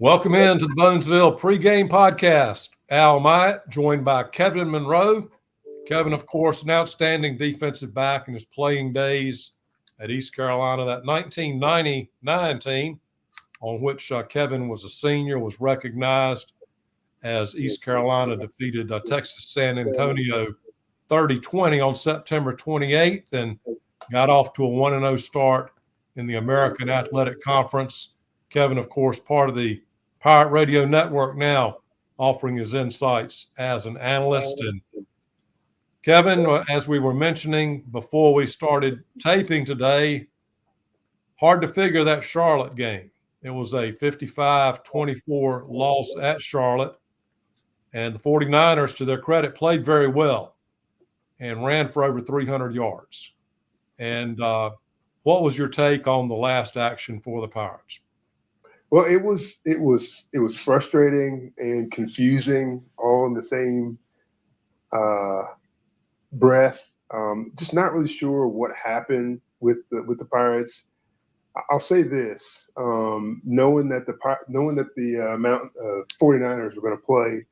Welcome in to the Bonesville Pregame Podcast. Al Myatt, joined by Kevin Monroe. Kevin, of course, an outstanding defensive back in his playing days at East Carolina. That 1999 team, on which Kevin was a senior, was recognized as East Carolina defeated Texas San Antonio 30-20 on September 28th and got off to a 1-0 start in the American Athletic Conference. Kevin, of course, part of the Pirate Radio Network now, offering his insights as an analyst. And Kevin, as we were mentioning before we started taping today, hard to figure that Charlotte game. It was a 55-24 loss at Charlotte. And the 49ers, to their credit, played very well and ran for over 300 yards. And what was your take on the last action for the Pirates? Well, it was frustrating and confusing all in the same breath. Just not really sure what happened with the Pirates. I'll say this: knowing that the 49ers were going to play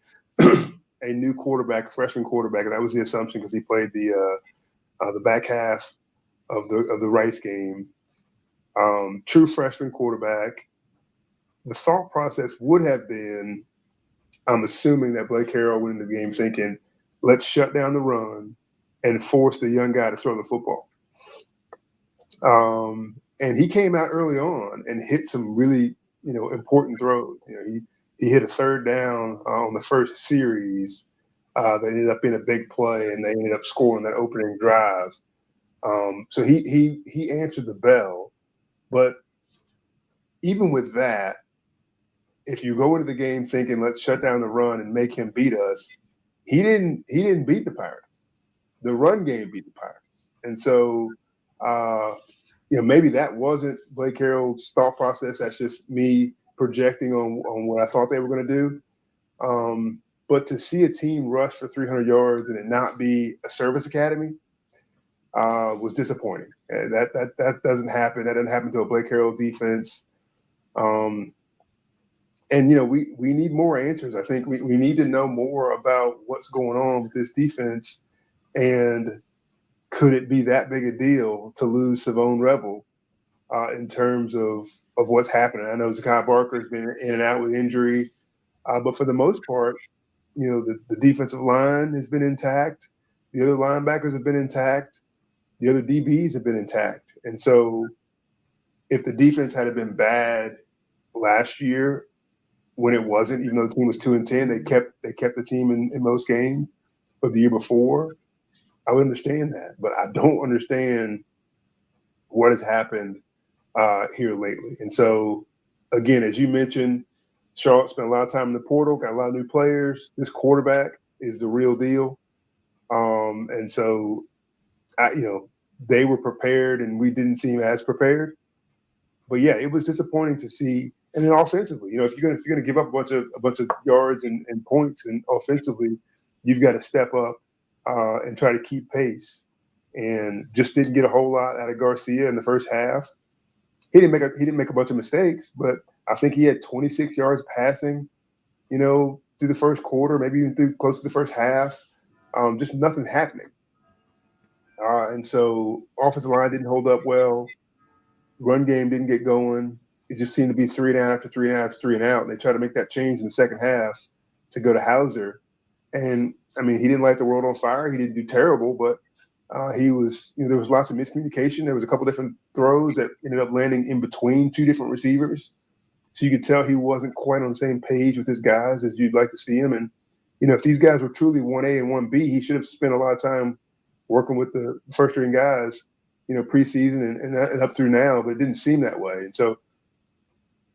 a new quarterback, freshman quarterback, that was the assumption because he played the back half of the Rice game. True freshman quarterback. The thought process would have been, I'm assuming that Blake Harrell went into the game thinking, let's shut down the run and force the young guy to throw the football. And he came out early on and hit some really, important throws. He hit a third down on the first series that ended up being a big play, and they ended up scoring that opening drive. So he answered the bell, but even with that, if you go into the game thinking let's shut down the run and make him beat us, he didn't beat the Pirates. The run game beat the Pirates, and so maybe that wasn't Blake Harrell's thought process. That's just me projecting on what I thought they were going to do. But to see a team rush for 300 yards and it not be a service academy was disappointing. That doesn't happen. That doesn't happen to a Blake Harrell defense. And, we need more answers. I think we need to know more about what's going on with this defense. And could it be that big a deal to lose Savone Rebel in terms of what's happening? I know Zakai Barker has been in and out with injury. But for the most part, the defensive line has been intact. The other linebackers have been intact. The other DBs have been intact. And so if the defense had been bad last year, when it wasn't, even though the team was 2-10, they kept the team in most games. But the year before, I would understand that. But I don't understand what has happened here lately. And so, again, as you mentioned, Charlotte spent a lot of time in the portal, got a lot of new players. This quarterback is the real deal. And so, they were prepared and we didn't seem as prepared. But yeah, it was disappointing to see. And then offensively, if you're gonna give up a bunch of yards and points, and offensively, you've got to step up and try to keep pace. And just didn't get a whole lot out of Garcia in the first half. He didn't make a bunch of mistakes, but I think he had 26 yards passing, through the first quarter, maybe even through close to the first half. Just nothing happening. And so offensive line didn't hold up well. Run game didn't get going. It just seemed to be 3 and out after 3 and out after 3 and out. And they tried to make that change in the second half to go to Hauser. And, he didn't light the world on fire. He didn't do terrible, but he was – there was lots of miscommunication. There was a couple different throws that ended up landing in between two different receivers. So you could tell he wasn't quite on the same page with his guys as you'd like to see him. And, if these guys were truly 1A and 1B, he should have spent a lot of time working with the first-string guys, preseason and up through now, but it didn't seem that way. And so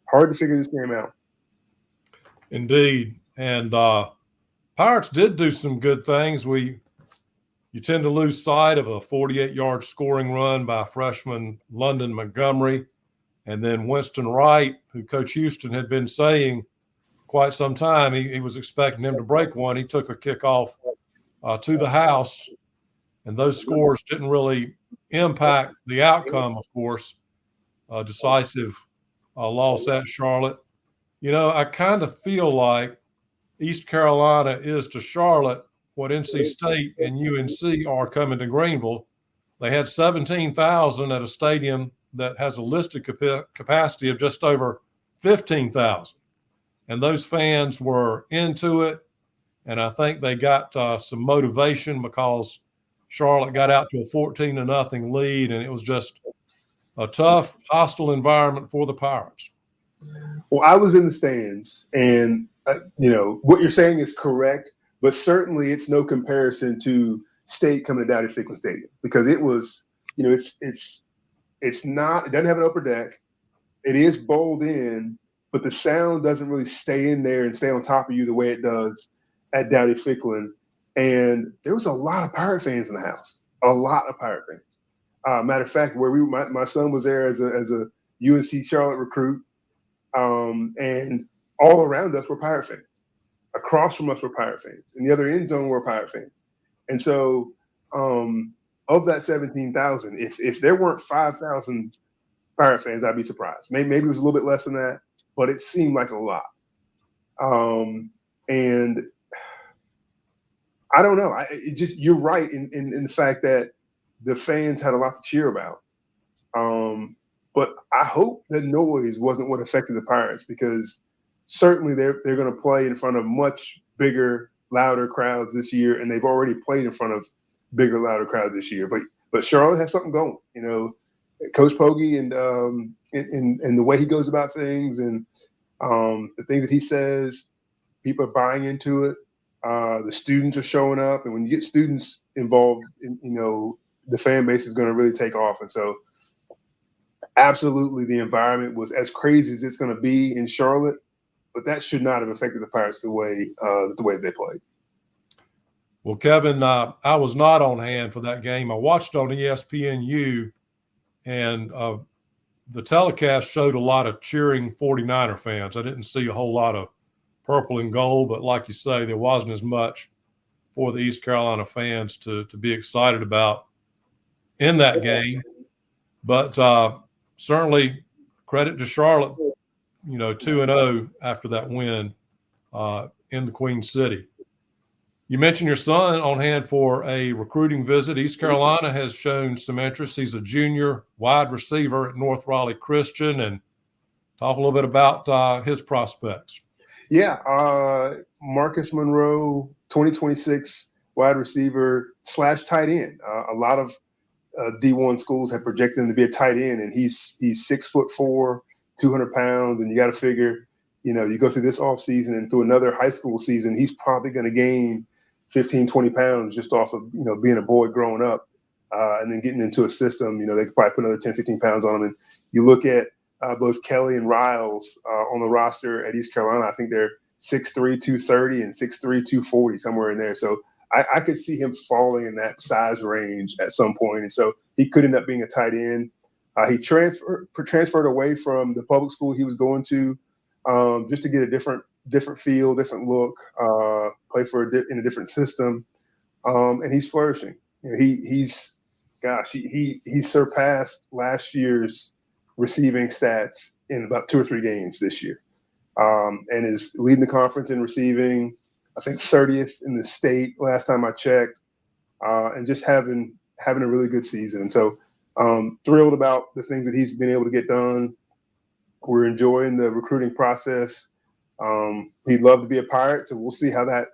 hard to figure this game out. Indeed. And Pirates did do some good things. You tend to lose sight of a 48-yard scoring run by freshman London Montgomery. And then Winston Wright, who Coach Houston had been saying quite some time, he was expecting him to break one. He took a kickoff to the house, and those scores didn't really impact the outcome, of course. Decisive loss at Charlotte. I kind of feel like East Carolina is to Charlotte what NC State and UNC are coming to Greenville. They had 17,000 at a stadium that has a listed capacity of just over 15,000. And those fans were into it. And I think they got some motivation because Charlotte got out to a 14-0 lead, and it was just a tough, hostile environment for the Pirates. Well, I was in the stands, and what you're saying is correct, but certainly it's no comparison to State coming to Dowdy-Ficklen Stadium, because it was, it's not, it doesn't have an upper deck. It is bowled in, but the sound doesn't really stay in there and stay on top of you the way it does at Dowdy-Ficklen. And there was a lot of Pirate fans in the house, a lot of Pirate fans. Matter of fact, where my son was there as a UNC Charlotte recruit, and all around us were Pirate fans. Across from us were Pirate fans. In the other end zone were Pirate fans. And so of that 17,000, if there weren't 5,000 Pirate fans, I'd be surprised. Maybe it was a little bit less than that, but it seemed like a lot. And I don't know. You're right in the fact that the fans had a lot to cheer about. But I hope that noise wasn't what affected the Pirates, because certainly they're going to play in front of much bigger, louder crowds this year, and they've already played in front of bigger, louder crowds this year. But Charlotte has something going. Coach Pogge and the way he goes about things, and the things that he says, people are buying into it. The students are showing up, and when you get students involved, the fan base is going to really take off. And so, absolutely, the environment was as crazy as it's going to be in Charlotte, but that should not have affected the Pirates the way they played. Well, Kevin, I was not on hand for that game. I watched on ESPNU, and the telecast showed a lot of cheering 49er fans. I didn't see a whole lot of purple and gold, but like you say, there wasn't as much for the East Carolina fans to be excited about in that game. But certainly credit to Charlotte, 2-0 after that win in the Queen City. You mentioned your son on hand for a recruiting visit. East Carolina has shown some interest. He's a junior wide receiver at North Raleigh Christian, and talk a little bit about his prospects. Yeah, Marcus Monroe, 2026 wide receiver / tight end. A lot of D1 schools have projected him to be a tight end, and he's 6'4", 200 pounds, and you got to figure, you go through this offseason and through another high school season, he's probably going to gain 15, 20 pounds just off of, being a boy growing up, and then getting into a system, they could probably put another 10, 15 pounds on him. And you look at both Kelly and Riles on the roster at East Carolina. I think they're 6'3", 230 and 6'3", 240, somewhere in there. So I could see him falling in that size range at some point. And so he could end up being a tight end. He transferred away from the public school he was going to just to get a different feel, different look, play in a different system. And he's flourishing. He surpassed last year's receiving stats in about 2 or 3 games this year, and is leading the conference in receiving. I think 30th in the state last time I checked, and just having a really good season. And so thrilled about the things that he's been able to get done. We're enjoying the recruiting process. He'd love to be a Pirate, so we'll see how that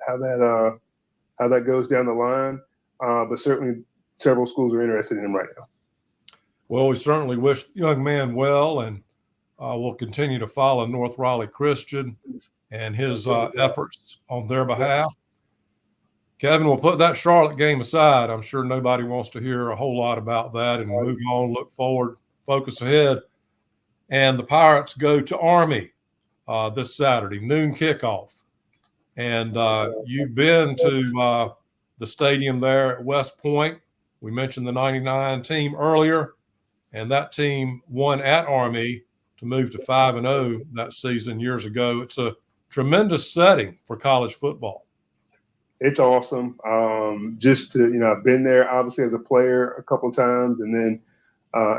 goes down the line. But certainly several schools are interested in him right now. Well, we certainly wish the young man well, and we'll continue to follow North Raleigh Christian and his efforts on their behalf. Kevin, we'll put that Charlotte game aside. I'm sure nobody wants to hear a whole lot about that, and move on, look forward, focus ahead. And the Pirates go to Army this Saturday, noon kickoff. And you've been to the stadium there at West Point. We mentioned the 99 team earlier, and that team won at Army to move to 5-0 that season years ago. It's a tremendous setting for college football. It's awesome. Just to, I've been there obviously as a player a couple of times, and then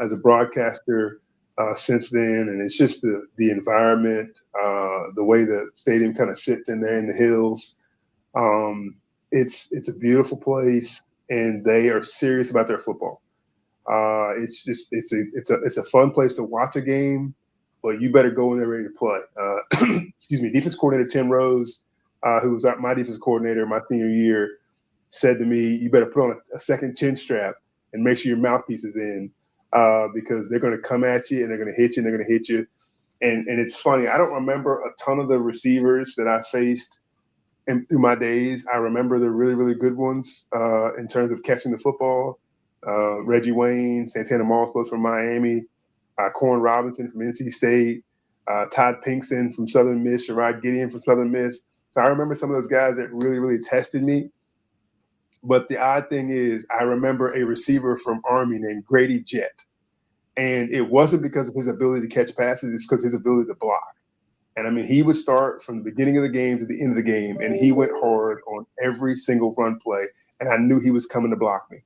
as a broadcaster since then, and it's just the environment, the way the stadium kind of sits in there in the hills. It's a beautiful place, and they are serious about their football. It's a fun place to watch a game, but you better go in there ready to play. Excuse me, defense coordinator Tim Rose, who was my defense coordinator my senior year, said to me, "You better put on a second chin strap and make sure your mouthpiece is in, because they're going to come at you and they're going to hit you and they're going to hit you." And it's funny, I don't remember a ton of the receivers that I faced through my days. I remember the really, really good ones in terms of catching the football. Reggie Wayne, Santana Moss, both from Miami, Corn Robinson from NC State, Todd Pinkston from Southern Miss, Sherrod Gideon from Southern Miss. So I remember some of those guys that really, really tested me. But the odd thing is, I remember a receiver from Army named Grady Jett. And it wasn't because of his ability to catch passes, it's because of his ability to block. And I mean, he would start from the beginning of the game to the end of the game, and he went hard on every single run play. And I knew he was coming to block me.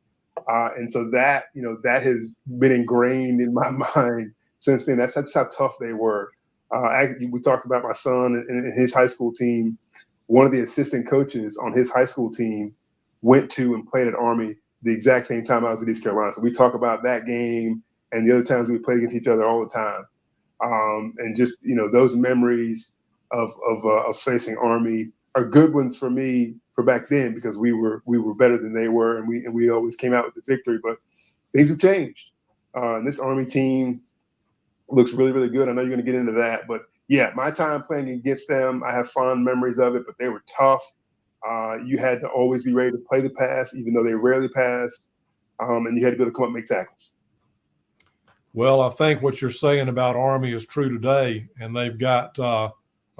And so that has been ingrained in my mind since then. That's how tough they were. We talked about my son and his high school team. One of the assistant coaches on his high school team went to and played at Army the exact same time I was at East Carolina. So we talk about that game and the other times we played against each other all the time. And just, those memories of facing Army are good ones for me for back then, because we were better than they were, and we always came out with the victory. But things have changed. And this Army team looks really, really good. I know you're going to get into that, but yeah, my time playing against them, I have fond memories of it. But they were tough. You had to always be ready to play the pass, even though they rarely passed, and you had to be able to come up and make tackles. Well, I think what you're saying about Army is true today, and they've got a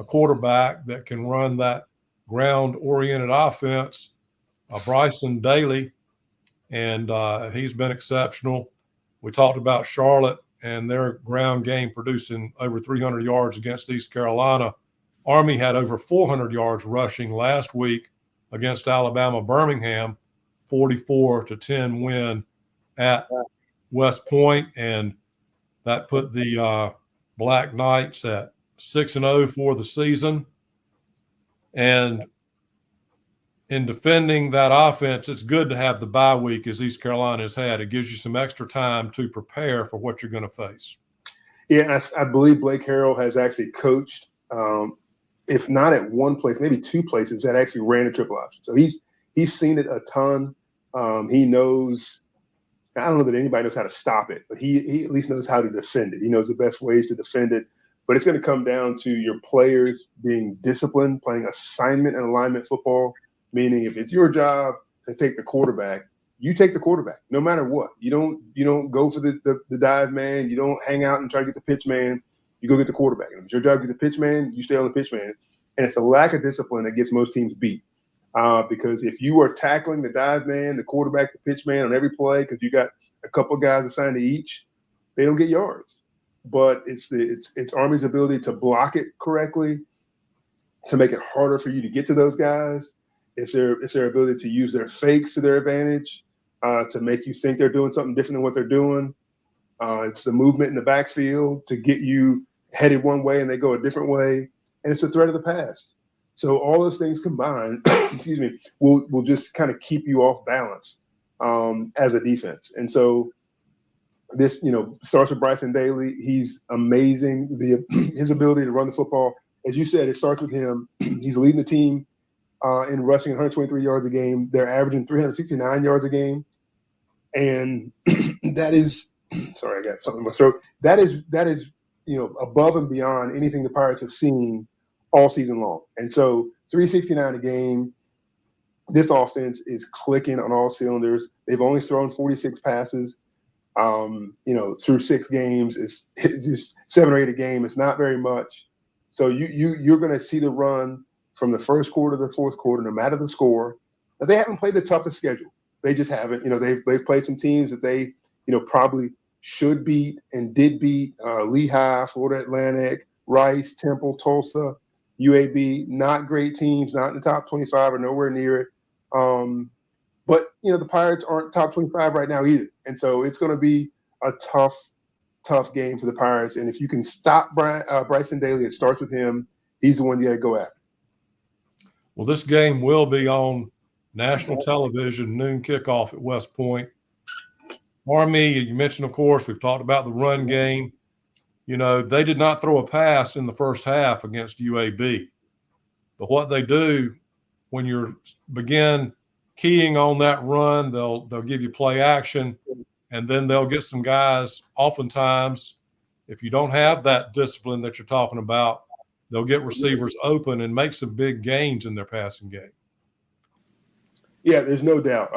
quarterback that can run that ground-oriented offense, Bryson Daly, and he's been exceptional. We talked about Charlotte and their ground game producing over 300 yards against East Carolina. Army had over 400 yards rushing last week against Alabama Birmingham, 44-10 win at West Point, and that put the Black Knights at 6-0 for the season. And in defending that offense, it's good to have the bye week as East Carolina has had. It gives you some extra time to prepare for what you're going to face. Yeah, I believe Blake Harrell has actually coached, if not at one place, maybe two places that actually ran a triple option. So he's seen it a ton. He knows. I don't know that anybody knows how to stop it, but he at least knows how to defend it. He knows the best ways to defend it. But it's going to come down to your players being disciplined, playing assignment and alignment football, meaning if it's your job to take the quarterback, you take the quarterback no matter what. You don't go for the dive man. You don't hang out and try to get the pitch man. You go get the quarterback. And if it's your job to get the pitch man, you stay on the pitch man. And it's a lack of discipline that gets most teams beat. Because if you are tackling the dive man, the quarterback, the pitch man on every play, because you got a couple of guys assigned to each, they don't get yards. But it's Army's ability to block it correctly, to make it harder for you to get to those guys. It's their ability to use their fakes to their advantage, to make you think they're doing something different than what they're doing. It's the movement in the backfield to get you headed one way and they go a different way. And it's a threat of the pass. So all those things combined, excuse me, will just kind of keep you off balance as a defense. And so this, starts with Bryson Daly. He's amazing. His ability to run the football, as you said, it starts with him. He's leading the team in rushing 123 yards a game. They're averaging 369 yards a game. And that is, sorry, I got something in my throat. That is, above and beyond anything the Pirates have seen all season long. And so 369 a game, this offense is clicking on all cylinders. They've only thrown 46 passes, through 6 games. It's just 7 or 8 a game. It's not very much. So you're going to see the run from the first quarter to the fourth quarter, no matter the score. But they haven't played the toughest schedule. They just haven't. They've played some teams that they, probably should beat and did beat. Lehigh, Florida Atlantic, Rice, Temple, Tulsa, UAB. Not great teams, not in the top 25 or nowhere near it. But the Pirates aren't top 25 right now either. And so it's going to be a tough tough game for the Pirates. And if you can stop Bryson Daly, it starts with him. He's the one you got to go after. Well, this game will be on national television, noon kickoff at West Point. Army, you mentioned, of course, we've talked about the run game. You know, they did not throw a pass in the first half against UAB. But what they do when you begin keying on that run, they'll give you play action, and then they'll get some guys. Oftentimes, if you don't have that discipline that you're talking about, they'll get receivers open and make some big gains in their passing game. Yeah, there's no doubt.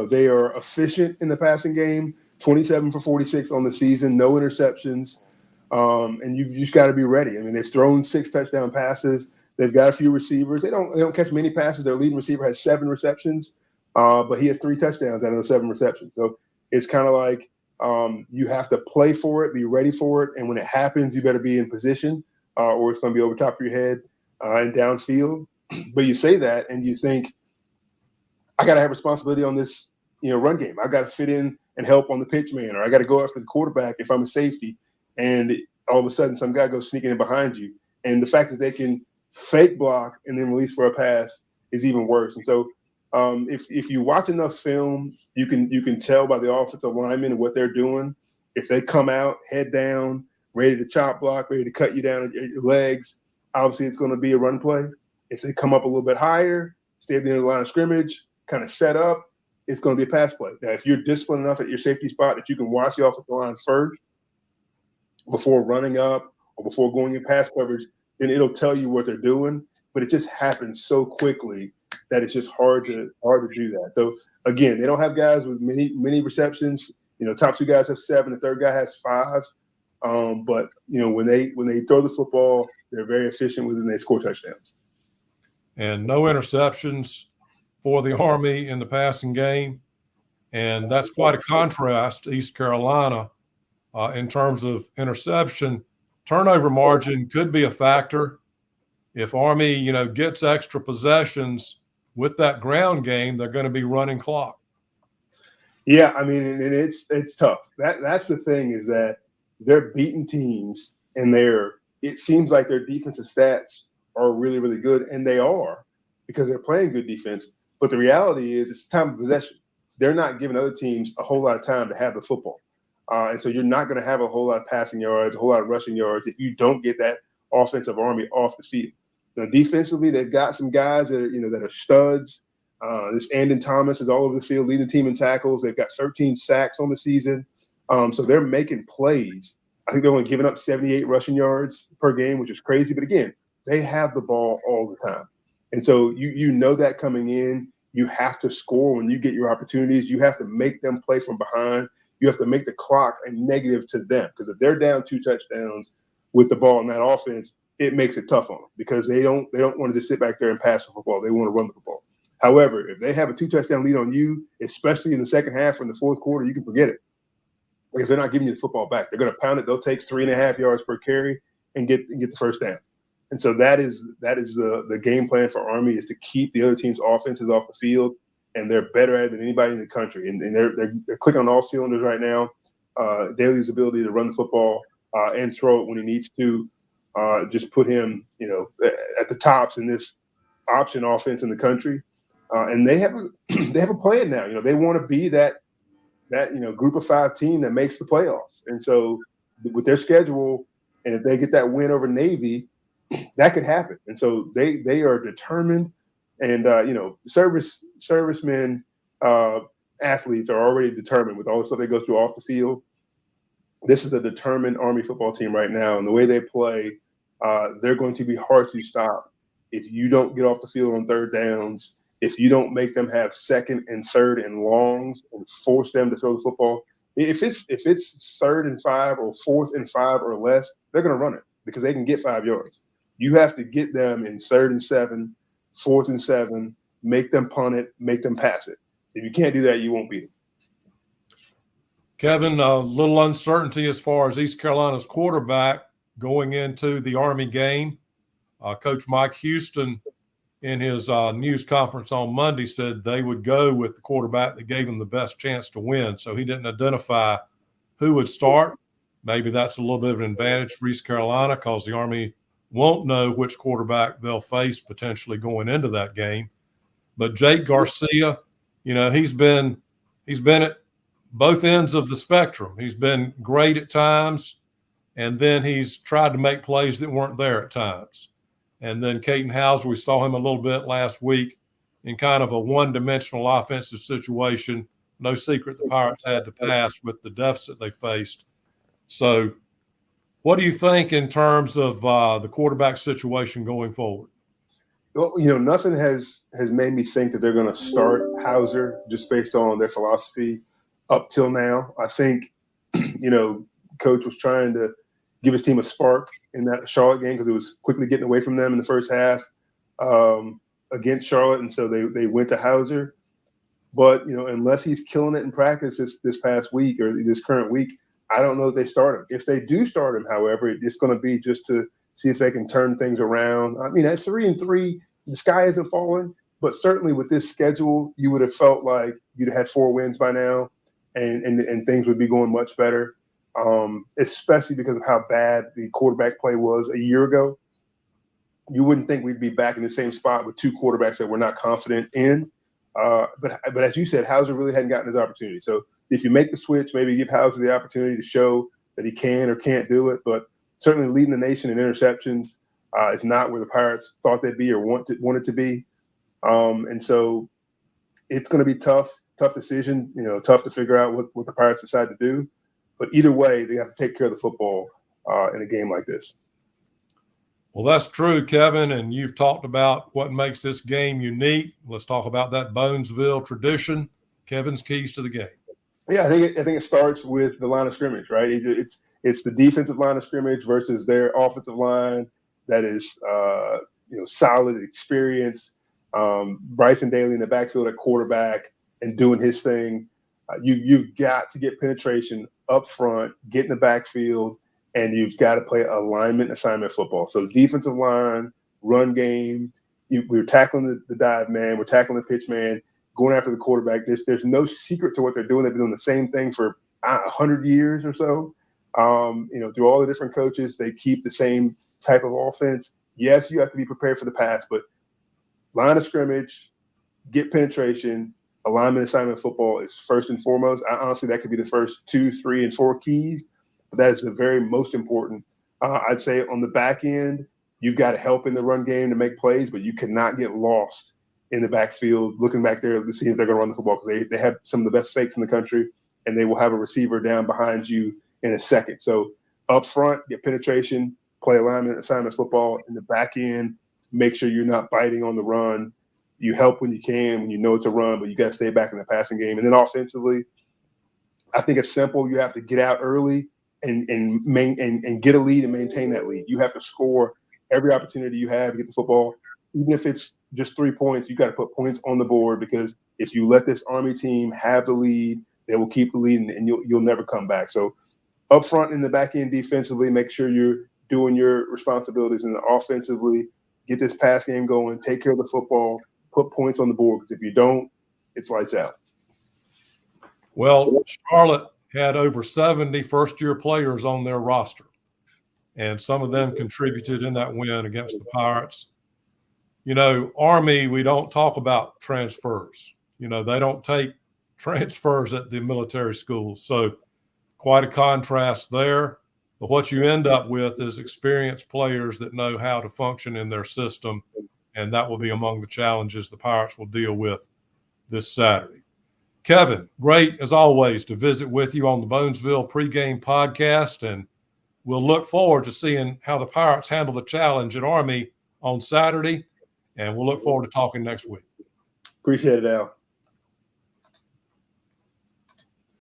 They are efficient in the passing game, 27 for 46 on the season, no interceptions. And you've just got to be ready. I mean, they've thrown 6 touchdown passes. They've got a few receivers. They don't catch many passes. Their leading receiver has 7 receptions, but he has 3 touchdowns out of those 7 receptions. So it's kind of like you have to play for it, be ready for it, and when it happens, you better be in position, or it's going to be over top of your head and downfield. But you say that, and you think, I got to have responsibility on this, run game. I got to fit in and help on the pitch man, or I got to go after the quarterback if I'm a safety. And all of a sudden, some guy goes sneaking in behind you. And the fact that they can fake block and then release for a pass is even worse. And so, if you watch enough film, you can tell by the offensive linemen and what they're doing. If they come out head down, ready to chop block, ready to cut you down at your legs, obviously it's going to be a run play. If they come up a little bit higher, stay at the end of the line of scrimmage, kind of set up, it's going to be a pass play. Now, if you're disciplined enough at your safety spot that you can watch the offensive line first before running up or before going in pass coverage, then it'll tell you what they're doing. But it just happens so quickly that it's just hard to do that. So again, they don't have guys with many receptions. Top 2 guys have 7, the third guy has 5. But when they throw the football, they're very efficient with it and they score touchdowns. And no interceptions for the Army in the passing game. And that's quite a contrast to East Carolina in terms of interception. Turnover margin could be a factor. If Army, gets extra possessions with that ground game, they're going to be running clock. Yeah, I mean, and it's tough. That's the thing, is that they're beating teams, and it seems like their defensive stats are really, really good, and they are, because they're playing good defense. But the reality is, it's time of possession. They're not giving other teams a whole lot of time to have the football. And so you're not going to have a whole lot of passing yards, a whole lot of rushing yards if you don't get that offensive Army off the field. Defensively, they've got some guys that are studs. This Andon Thomas is all over the field, leading the team in tackles. They've got 13 sacks on the season. So they're making plays. I think they're only giving up 78 rushing yards per game, which is crazy. But again, they have the ball all the time. And so you know that coming in, you have to score when you get your opportunities. You have to make them play from behind. You have to make the clock a negative to them, because if they're down 2 touchdowns with the ball in that offense, it makes it tough on them, because they don't want to just sit back there and pass the football. They want to run the football. However, if they have a 2 touchdown lead on you, especially in the second half or in the fourth quarter, you can forget it, because they're not giving you the football back. They're going to pound it. They'll take 3.5 yards per carry and get the first down. And so that is the game plan for Army, is to keep the other team's offenses off the field, and they're better at it than anybody in the country. And they're clicking on all cylinders right now. Daly's ability to run the football and throw it when he needs to just put him, at the tops in this option offense in the country. And they have a plan now. They want to be that group of 5 team that makes the playoffs. And so with their schedule, and if they get that win over Navy, that could happen. And so they are determined. And servicemen, athletes are already determined with all the stuff they go through off the field. This is a determined Army football team right now, and the way they play, they're going to be hard to stop if you don't get off the field on third downs, if you don't make them have second and third and longs and force them to throw the football. If it's 3rd and 5 or 4th and 5 or less, they're going to run it because they can get 5 yards. You have to get them in 3rd and 7, 4th and 7, make them punt it, make them pass it. If you can't do that, you won't beat them. Kevin, a little uncertainty as far as East Carolina's quarterback going into the Army game. Coach Mike Houston, in his news conference on Monday, said they would go with the quarterback that gave them the best chance to win. So he didn't identify who would start. Maybe that's a little bit of an advantage for East Carolina because the Army won't know which quarterback they'll face potentially going into that game. But Jake Garcia, he's been at both ends of the spectrum. He's been great at times, and then he's tried to make plays that weren't there at times. And then Caden Hauser, we saw him a little bit last week in kind of a one-dimensional offensive situation. No secret the Pirates had to pass with the deficit they faced. So what do you think in terms of the quarterback situation going forward? Well, nothing has made me think that they're going to start Hauser just based on their philosophy up till now. I think, Coach was trying to give his team a spark in that Charlotte game because it was quickly getting away from them in the first half against Charlotte, and so they went to Hauser. But, unless he's killing it in practice this past week or this current week, I don't know if they start him. If they do start him, however, it's going to be just to see if they can turn things around. I mean, at 3-3, the sky isn't falling, but certainly with this schedule, you would have felt like you'd have had 4 wins by now, and things would be going much better, especially because of how bad the quarterback play was a year ago. You wouldn't think we'd be back in the same spot with 2 quarterbacks that we're not confident in. But as you said, Hauser really hadn't gotten his opportunity. So if you make the switch, maybe give Hauser the opportunity to show that he can or can't do it. But certainly leading the nation in interceptions is not where the Pirates thought they'd be or wanted to be. And so it's going to be tough decision, tough to figure out what the Pirates decide to do. But either way, they have to take care of the football in a game like this. Well, that's true, Kevin, and you've talked about what makes this game unique. Let's talk about that Bonesville tradition. Kevin's keys to the game. Yeah, I think it starts with the line of scrimmage, right? It's the defensive line of scrimmage versus their offensive line that is solid, experienced. Bryson Daly in the backfield at quarterback and doing his thing. You've got to get penetration up front, get in the backfield, and you've got to play alignment assignment football. So defensive line, run game, we're tackling the dive man, we're tackling the pitch man, going after the quarterback. There's no secret to what they're doing. They've been doing the same thing for 100 years or so. Through all the different coaches, they keep the same type of offense. Yes, you have to be prepared for the pass, but line of scrimmage, get penetration, alignment assignment football is first and foremost. Honestly, that could be the first 2, 3, and 4 keys, but that is the very most important. I'd say on the back end, you've got to help in the run game to make plays, but you cannot get lost in the backfield looking back there to see if they're going to run the football because they have some of the best fakes in the country, and they will have a receiver down behind you in a second. So up front, get penetration, play alignment assignment football. In the back end, make sure you're not biting on the run. You help when you can, when you know it's a run, but you got to stay back in the passing game. And then offensively, I think it's simple. You have to get out early and get a lead and maintain that lead. You have to score every opportunity you have to get the football. Even if it's just 3 points, you got to put points on the board because if you let this Army team have the lead, they will keep the lead and you'll never come back. So up front in the back end defensively, make sure you're doing your responsibilities, and offensively, get this pass game going, take care of the football, put points on the board, because if you don't, it's lights out. Well, Charlotte had over 70 first-year players on their roster, and some of them contributed in that win against the Pirates. Army, we don't talk about transfers. They don't take transfers at the military schools. So quite a contrast there. But what you end up with is experienced players that know how to function in their system, and that will be among the challenges the Pirates will deal with this Saturday. Kevin, great as always to visit with you on the Bonesville Pregame Podcast, and we'll look forward to seeing how the Pirates handle the challenge at Army on Saturday, and we'll look forward to talking next week. Appreciate it, Al.